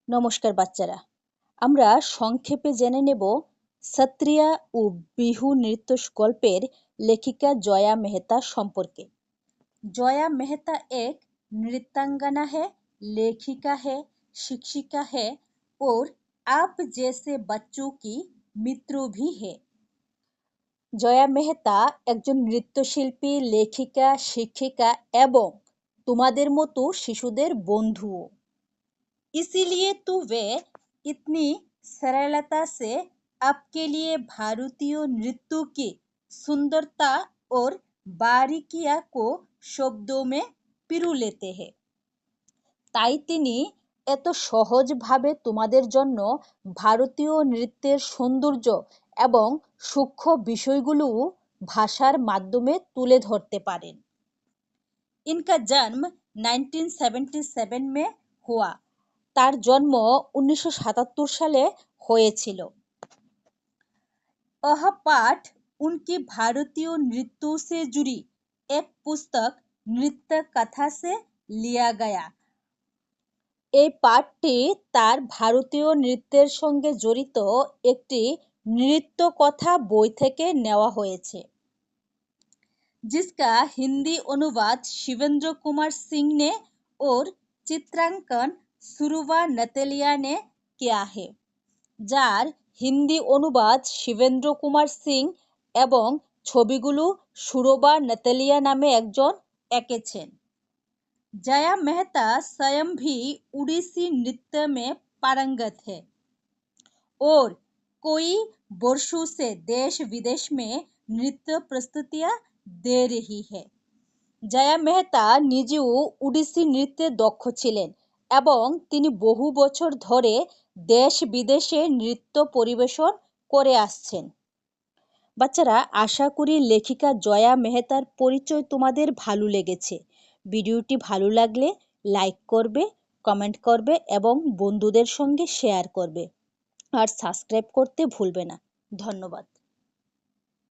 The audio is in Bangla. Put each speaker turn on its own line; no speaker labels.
নমস্কার বাচ্চারা, আমরা সংক্ষেপে জেনে নেব সত্রিয়া ও বিহু নৃত্য গল্পের লেখিকা জয়া মেহতা সম্পর্কে। जया मेहता एक नृत्यांगना है, लेखिका है, शिक्षिका है और आप जैसे बच्चों की मित्र भी है। জয়া মেহতা একজন নৃত্যশিল্পী, লেখিকা, শিক্ষিকা এবং তোমাদের মতো শিশুদের বন্ধুও। इसीलिए तो वे इतनी सरलता से आपके लिए भारतीय नृत्य की सुंदरता और बारीकियां को शब्दों में पिरो लेते हैं। তাই তিনি এত সহজভাবে তোমাদের জন্য ভারতীয় নৃত্যের সৌন্দর্য এবং সূক্ষ্ম বিষয়গুলো ভাষার মাধ্যমে তুলে ধরতে পারেন। इनका जन्म 1977 में हुआ। তার জন্ম 1977 সালে হয়েছিল। यह पाठ उनकी भारतीय नृत्यों से जुड़ी एक पुस्तक नृत्य कथा से लिया गया। এই পাঠটি তার ভারতীয় নৃত্যের সঙ্গে জড়িত একটি নৃত্য কথা বই থেকে নেওয়া হয়েছে, जिसका हिंदी अनुवाद शिवेंद्र कुमार सिंह ने और चित्रांकन सुरुवा नतेलिया ने किया है। যার হিন্দি অনুবাদ শিবেন্দ্র কুমার সিং এবং ছবিগুলো সুরবা নতেলিয়া নামে একজন এঁকেছেন। जया मेहता स्वयं भी उड़ीसी नृत्य में पारंगत है और कई वर्षों से देश विदेश में नृत्य प्रस्तुतियां दे रही है। জয়া মেহতা নিজেও ওড়িশি নৃত্যে দক্ষ ছিলেন এবং তিনি বহু বছর ধরে দেশ বিদেশে নৃত্য পরিবেশন করে আসছেন। বাচ্চারা, আশা করি লেখিকা জয়া মেহতার পরিচয় তোমাদের ভালো লেগেছে। ভিডিওটি ভালো লাগলে লাইক করবে, কমেন্ট করবে এবং বন্ধুদের সঙ্গে শেয়ার করবে আর সাবস্ক্রাইব করতে ভুলবে না। ধন্যবাদ।